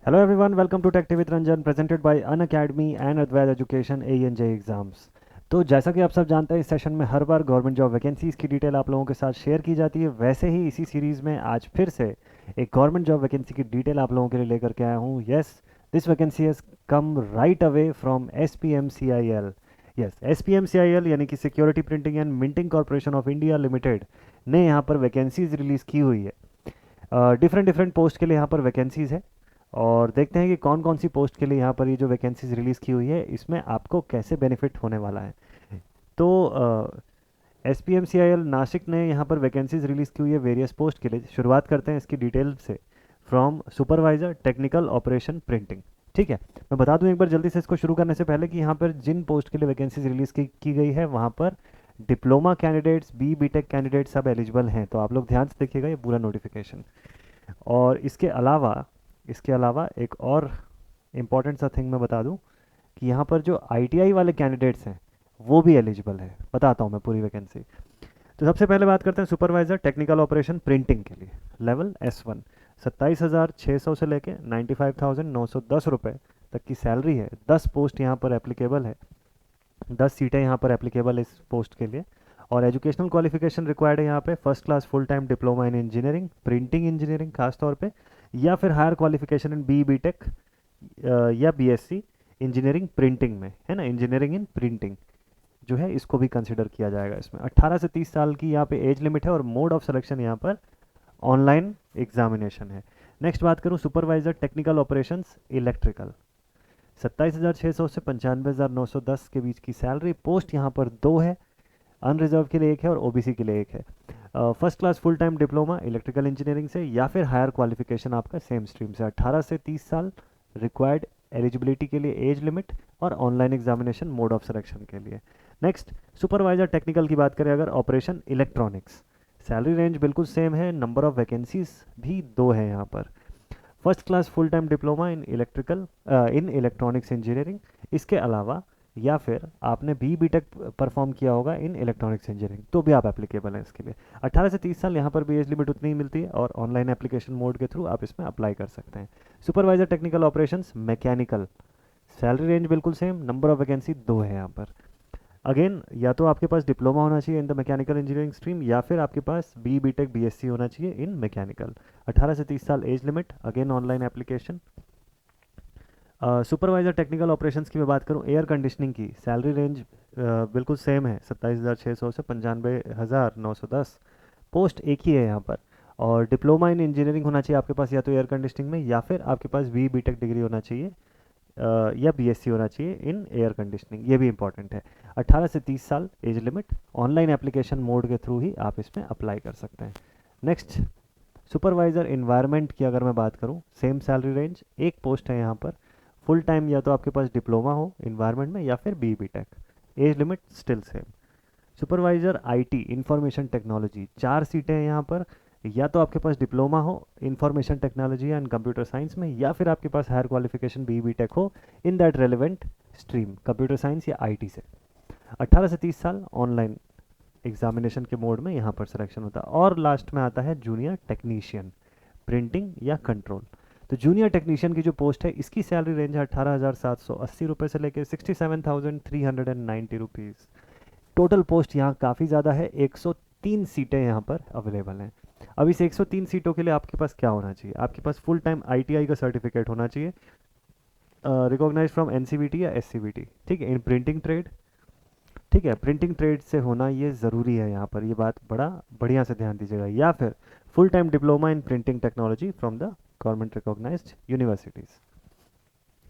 Hello everyone, welcome to Tech with Ranjan presented by Unacademy and Advair Education ANJ exams. तो जैसा कि आप सब जानते हैं इस सेशन में हर बार गवर्नमेंट जॉब वैकेंसीज़ की डिटेल आप लोगों के साथ शेयर की जाती है। वैसे ही इसी सीरीज़ में आज फिर से एक गवर्नमेंट जॉब वैकेंसी की डिटेल आप लोगों के लिए लेकर के आया हूँ। Yes, this vacancy has come right away from S P M C I L. Yes, S P M C I L यानी कि security printing and minting corporation of India limited ने यहाँ पर वैकेंसीज़ रिलीज़ की हुई है। Different different post के लिए यहाँ पर वैकेंसीज़ है और देखते हैं कि कौन कौन सी पोस्ट के लिए यहाँ पर ये जो वैकेंसीज रिलीज़ की हुई है इसमें आपको कैसे बेनिफिट होने वाला है। तो S P M C I L Nashik ने यहाँ पर वैकेंसीज रिलीज़ की हुई है वेरियस पोस्ट के लिए। शुरुआत करते हैं इसकी डिटेल से। From supervisor technical operation printing. ठीक है, मैं बता दूं एक बार जल्दी से इसको शुरू करने से पहले कि यहाँ पर जिन पोस्ट के लिए वैकेंसीज रिलीज़ की गई है वहाँ पर diploma candidates B tech candidate सब एलिजिबल हैं। तो आप लोग ध्यान से देखिएगा ये पूरा नोटिफिकेशन। और इसके अलावा एक और इम्पॉर्टेंट सा थिंग मैं बता दूं कि यहाँ पर जो आईटीआई वाले कैंडिडेट्स हैं वो भी एलिजिबल है। बताता हूँ मैं पूरी वैकेंसी। तो सबसे पहले बात करते हैं सुपरवाइज़र टेक्निकल ऑपरेशन प्रिंटिंग के लिए लेवल S1। 27,600 से लेके 95,910 रुपये तक की सैलरी है। 10 पोस्ट यहाँ पर एप्लीकेबल है, 10 सीटें यहाँ पर एप्लीकेबल इस पोस्ट के लिए। और एजुकेशनल क्वालिफिकेशन रिक्वायर्ड है यहाँ पे first class full time diploma in engineering, printing engineering खास तौर पे, या फिर higher qualification in B tech या बीएससी इंजीनियरिंग प्रिंटिंग में, है ना। इंजीनियरिंग इन प्रिंटिंग जो है इसको भी कंसिडर किया जाएगा इसमें। 18 से 30 साल की यहाँ पे एज लिमिट है और मोड ऑफ सिलेक्शन यहाँ पर ऑनलाइन एग्जामिनेशन है। नेक्स्ट बात करूँ सुपरवाइजर टेक्निकल ऑपरेशंस इलेक्ट्रिकल। 27,600 से 95,910 के बीच की सैलरी। पोस्ट यहाँ पर दो है, अनरिजर्व के लिए एक है और ओबीसी के लिए एक है। First class full time diploma electrical engineering से या फिर हायर क्वालिफिकेशन आपका सेम स्ट्रीम से। 18 से 30 साल रिक्वायर्ड एलिजिबिलिटी के लिए एज लिमिट और online examination mode of selection के लिए। नेक्स्ट सुपरवाइजर टेक्निकल की बात करें अगर ऑपरेशन इलेक्ट्रॉनिक्स, सैलरी रेंज बिल्कुल सेम है, नंबर ऑफ वैकेंसीज भी दो है यहाँ पर। First class full time diploma in electronics engineering, इसके अलावा या फिर आपने बी टेक परफॉर्म किया होगा इन इलेक्ट्रॉनिक्स इंजीनियरिंग तो भी आप एप्लीकेबल हैं इसके लिए। 18 से 30 साल यहाँ पर भी एज लिमिट उतनी ही मिलती है और ऑनलाइन एप्लीकेशन मोड के थ्रू आप इसमें अप्लाई कर सकते हैं। Supervisor technical operations mechanical, salary range बिल्कुल सेम, नंबर ऑफ वैकेंसी दो है यहाँ पर। अगेन या तो आपके पास डिप्लोमा होना चाहिए in the mechanical engineering stream या फिर आपके पास बी टेक बीएससी होना चाहिए इन मैकेनिकल। 18 से 30 साल age limit, again online application. Supervisor technical operations की मैं बात करूं एयर कंडीशनिंग की, सैलरी रेंज बिल्कुल सेम है 27,600 से 95,910। पोस्ट एक ही है यहाँ पर। और डिप्लोमा इन इंजीनियरिंग होना चाहिए आपके पास या तो एयर कंडीशनिंग में या फिर आपके पास बी टेक डिग्री होना चाहिए या बीएससी होना चाहिए इन एयर कंडीशनिंग, ये भी इंपॉर्टेंट है। 18 से 30 साल age limit, online application mode के थ्रू ही आप इसमें अप्लाई कर सकते हैं। नेक्स्ट सुपरवाइज़र इन्वायरमेंट की अगर मैं बात करूं सेम सैलरी रेंज, एक पोस्ट है यहाँ पर। फुल टाइम या तो आपके पास डिप्लोमा हो इन्वायरमेंट में या फिर B tech, age limit still same. Supervisor IT information technology, 4 सीटें हैं यहाँ पर। या तो आपके पास डिप्लोमा हो information technology and computer science में या फिर आपके पास हायर क्वालिफिकेशन बी टेक हो in that relevant stream computer science या आईटी से। 18 से 30 साल ऑनलाइन एग्जामिनेशन के मोड में यहाँ पर सिलेक्शन होता है। और लास्ट में आता है जूनियर टेक्नीशियन प्रिंटिंग या कंट्रोल। तो जूनियर टेक्नीशियन की जो पोस्ट है इसकी सैलरी रेंज है 18,780 रुपये से लेकर 67,390 रुपीज़। टोटल पोस्ट यहाँ काफ़ी ज़्यादा है, 103 सीटें यहाँ पर अवेलेबल हैं। अब इस 103 सीटों के लिए आपके पास क्या होना चाहिए, आपके पास फुल टाइम आईटीआई का सर्टिफिकेट होना चाहिए रिकॉग्नाइज फ्रॉम एनसीवीटी या एससीवीटी, ठीक है, इन प्रिंटिंग ट्रेड। ठीक है, प्रिंटिंग ट्रेड से होना ये ज़रूरी है यहाँ पर, ये बात बड़ा बढ़िया से ध्यान दीजिएगा। या फिर full time diploma in printing technology from the government recognised universities.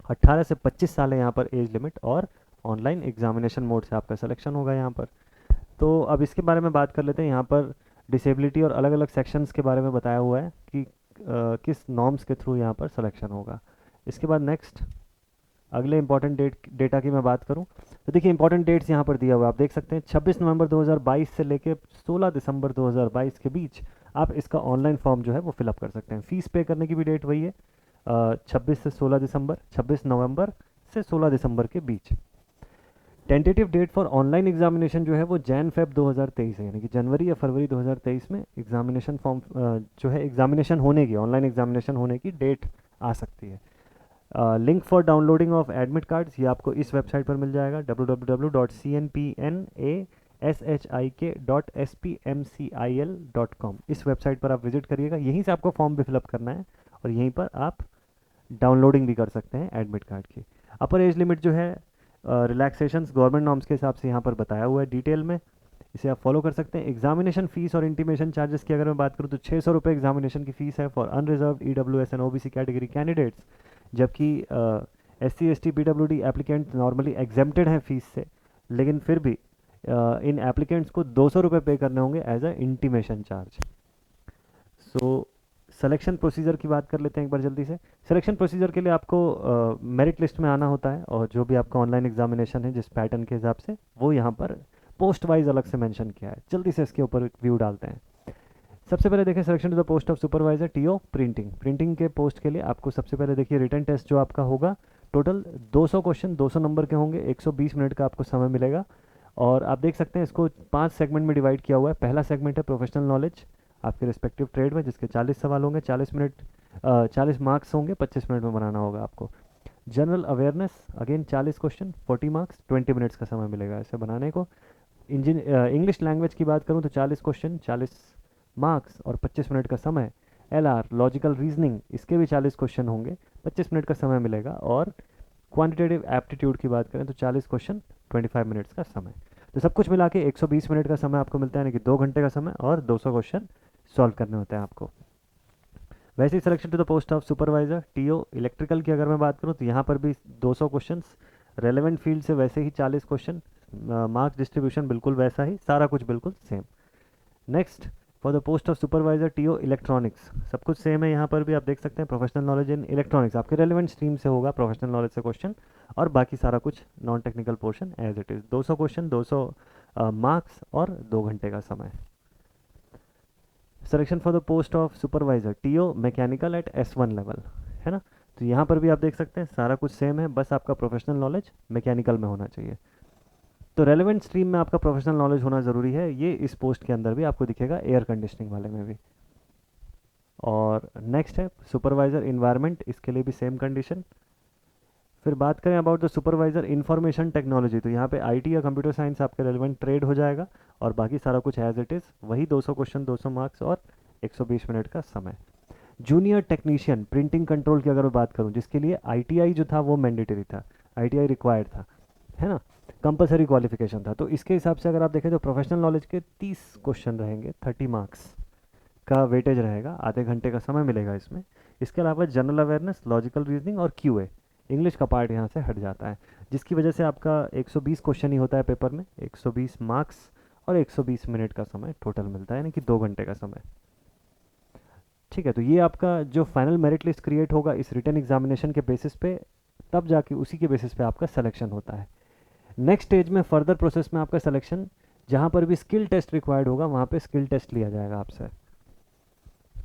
18 से 25 साल है यहाँ पर एज लिमिट और ऑनलाइन एग्जामिनेशन मोड से आपका सिलेक्शन होगा यहाँ पर। तो अब इसके बारे में बात कर लेते हैं। यहाँ पर डिसेबिलिटी और अलग अलग सेक्शंस के बारे में बताया हुआ है कि किस नॉर्म्स के थ्रू यहाँ पर सिलेक्शन होगा। इसके बाद नेक्स्ट अगले इंपॉर्टेंट डेटा की मैं बात करूं तो देखिए इंपॉर्टेंट डेट्स यहाँ पर दिया हुआ है, आप देख सकते हैं 26 नवंबर 2022 से लेके 16 दिसंबर 2022 के बीच आप इसका ऑनलाइन फॉर्म जो है वो फिलअप कर सकते हैं। फीस पे करने की भी डेट वही है 26 से 16 दिसंबर, 26 नवंबर से 16 दिसंबर के बीच। Tentative date for online examination जो है वो Jan-Feb 2023 है, यानी कि जनवरी या फरवरी 2023 में एग्जामिनेशन फॉर्म जो है एग्जामिनेशन होने की, ऑनलाइन एग्जामिनेशन होने की डेट आ सकती है। Link for downloading of admit cards ये आपको इस वेबसाइट पर मिल जाएगा www.cnpnashik.spmcil.com। इस वेबसाइट पर आप विजिट करिएगा, यहीं से आपको फॉर्म भी फिलअप करना है और यहीं पर आप डाउनलोडिंग भी कर सकते हैं एडमिट कार्ड की। अपर एज लिमिट जो है रिलैक्सेशंस गवर्नमेंट नॉर्म्स के हिसाब से यहाँ पर बताया हुआ है डिटेल में, इसे आप फॉलो कर सकते हैं। एग्जामिनेशन फीस और इंटीमेशन चार्जेस की अगर मैं बात करूँ तो 600 रुपये एग्जामिनेशन की फ़ीस है for unreserved EWS and OBC category candidates, जबकि SC ST PWD applicant normally exempted हैं फीस से, लेकिन फिर भी इन एप्लीकेंट्स को 200 रुपये पे करने होंगे as a intimation charge. So selection procedure की बात कर लेते हैं एक बार जल्दी से। सिलेक्शन प्रोसीजर के लिए आपको मेरिट लिस्ट में आना होता है और जो भी आपका ऑनलाइन एग्जामिनेशन है जिस पैटर्न के हिसाब से वो यहाँ पर पोस्ट वाइज अलग से मेंशन किया है। जल्दी से इसके ऊपर व्यू डालते हैं। सबसे पहले देखिए selection to the post of supervisor TO printing. Printing के पोस्ट के लिए आपको सबसे पहले देखिए रिटन टेस्ट जो आपका होगा, टोटल 200 क्वेश्चन 200 नंबर के होंगे, 120 मिनट का आपको समय मिलेगा। और आप देख सकते हैं इसको 5 सेगमेंट में डिवाइड किया हुआ है। पहला सेगमेंट है प्रोफेशनल नॉलेज आपके रिस्पेक्टिव ट्रेड में, जिसके 40 सवाल होंगे, 40 मार्क्स होंगे, 25 मिनट में बनाना होगा आपको। General awareness again 40 question 40 marks 20 minutes का समय मिलेगा इसे बनाने को। इंग्लिश लैंग्वेज की बात करूँ तो 40 क्वेश्चन 40 मार्क्स और 25 मिनट का समय। LR लॉजिकल रीजनिंग इसके भी 40 क्वेश्चन होंगे, 25 मिनट का समय मिलेगा। और क्वांटिटेटिव एप्टीट्यूड की बात करें तो 40 क्वेश्चन 25 मिनट्स का समय। तो सब कुछ मिला के 120 मिनट का समय आपको मिलता है, यानी कि 2 घंटे का समय, और 200 क्वेश्चन सॉल्व करने होते हैं आपको। वैसे ही selection to the post of supervisor TO electrical की अगर मैं बात करूँ तो यहाँ पर भी 200 क्वेश्चंस, रेलेवेंट फील्ड से वैसे ही 40 क्वेश्चन, मार्क्स डिस्ट्रीब्यूशन बिल्कुल वैसा ही, सारा कुछ बिल्कुल same. Next for the post of supervisor TO electronics, सब कुछ सेम है। यहाँ पर भी आप देख सकते हैं प्रोफेशनल नॉलेज इन इलेक्ट्रॉनिक्स आपके रेलेवेंट स्ट्रीम से होगा, प्रोफेशनल नॉलेज से क्वेश्चन, और बाकी सारा कुछ non technical portion as it is. 200 question 200 marks और 2 घंटे का समय। Selection for the post of supervisor TO mechanical at S1 level, है ना। तो यहाँ पर भी आप देख सकते हैं सारा कुछ सेम है, बस आपका प्रोफेशनल नॉलेज मैकेनिकल में होना चाहिए। तो रेलेवेंट स्ट्रीम में आपका प्रोफेशनल नॉलेज होना ज़रूरी है, ये इस पोस्ट के अंदर भी आपको दिखेगा, एयर कंडीशनिंग वाले में भी। और नेक्स्ट है सुपरवाइजर इन्वायरमेंट, इसके लिए भी सेम कंडीशन। फिर बात करें about the supervisor information technology, तो यहाँ पे IT या कंप्यूटर साइंस आपका रेलेवेंट ट्रेड हो जाएगा, और बाकी सारा कुछ एज इट इज़ वही 200 क्वेश्चन 200 मार्क्स और 120 मिनट का समय। जूनियर टेक्नीशियन प्रिंटिंग कंट्रोल की अगर मैं बात करूँ, जिसके लिए ITI जो था वो मैंडेटरी था, ITI रिक्वायर्ड था, है ना, कंपलसरी क्वालिफिकेशन था। तो इसके हिसाब से अगर आप देखें तो प्रोफेशनल नॉलेज के 30 क्वेश्चन रहेंगे, 30 मार्क्स का वेटेज रहेगा, आधे घंटे का समय मिलेगा इसमें। इसके अलावा जनरल अवेयरनेस, लॉजिकल रीजनिंग और QA, इंग्लिश का पार्ट यहाँ से हट जाता है, जिसकी वजह से आपका 120 क्वेश्चन ही होता है पेपर में, 120 मार्क्स और 120 मिनट का समय टोटल मिलता है, यानी कि 2 घंटे का समय। ठीक है, तो ये आपका जो फाइनल मेरिट लिस्ट क्रिएट होगा इस रिटन एग्जामिनेशन के बेसिस पे, तब जाके उसी के बेसिस पे आपका सिलेक्शन होता है। नेक्स्ट स्टेज में फर्दर प्रोसेस में आपका सिलेक्शन, जहाँ पर भी स्किल टेस्ट रिक्वायर्ड होगा वहाँ पे स्किल टेस्ट लिया जाएगा आपसे।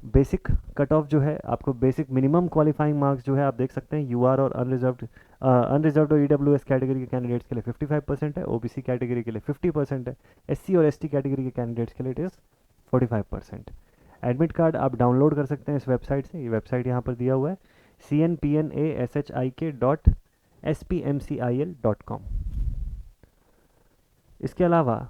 बेसिक कट ऑफ जो है आपको, बेसिक मिनिमम क्वालिफाइंग मार्क्स जो है आप देख सकते हैं, UR और अनरिजर्व्ड और EWS कैटेगरी के कैंडिडेट्स के लिए 55% है, OBC कैटेगरी के लिए 50% है, SC और ST कैटेगरी के कैंडिडेट्स के लिए इट इज़ 45%। एडमिट कार्ड आप डाउनलोड कर सकते हैं इस वेबसाइट से, ये वेबसाइट यहाँ पर दिया हुआ है cnpnashik.spmcil.com। इसके अलावा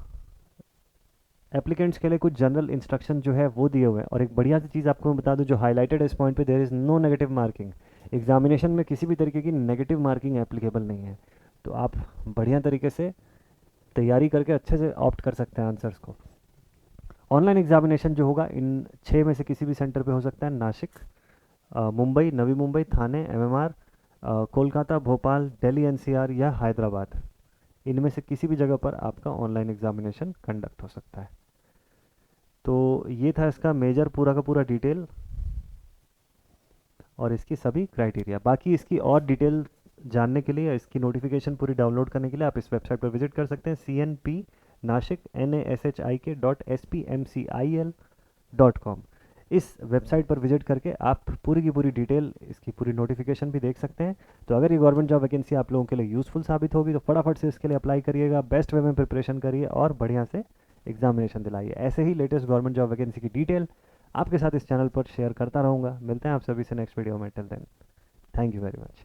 एप्लीकेंट्स के लिए कुछ जनरल इंस्ट्रक्शन जो है वो दिए हुए हैं। और एक बढ़िया सी चीज़ आपको मैं बता दूं जो हाईलाइटेड है इस पॉइंट पे, there is no negative marking. Examination में किसी भी तरीके की नेगेटिव मार्किंग एप्लीकेबल नहीं है, तो आप बढ़िया तरीके से तैयारी करके अच्छे से ऑप्ट कर सकते हैं आंसर्स को। ऑनलाइन एग्जामिनेशन जो होगा इन 6 में से किसी भी सेंटर पे हो सकता है, नासिक, मुंबई, नवी मुंबई, थाने, MMR, कोलकाता, भोपाल, दिल्ली NCR या हैदराबाद, इनमें से किसी भी जगह पर आपका ऑनलाइन एग्जामिनेशन कंडक्ट हो सकता है। तो ये था इसका मेजर पूरा का पूरा डिटेल और इसकी सभी क्राइटेरिया। बाकी इसकी और डिटेल जानने के लिए, इसकी नोटिफिकेशन पूरी डाउनलोड करने के लिए आप इस वेबसाइट पर विजिट कर सकते हैं cnpnashik.spmcil.com। इस वेबसाइट पर विजिट करके आप पूरी की पूरी डिटेल, इसकी पूरी नोटिफिकेशन भी देख सकते हैं। तो अगर ये गवर्नमेंट जॉब वैकेंसी आप लोगों के लिए यूज़फुल साबित होगी तो फटाफट से इसके लिए अप्लाई करिएगा, बेस्ट वे में प्रिपरेशन करिए और बढ़िया से एग्जामिनेशन दिलाइए। ऐसे ही लेटेस्ट गवर्नमेंट जॉब वैकेंसी की डिटेल आपके साथ इस चैनल पर शेयर करता रहूँगा। मिलते हैं आप सभी से नेक्स्ट वीडियो में। Till then, thank you very much.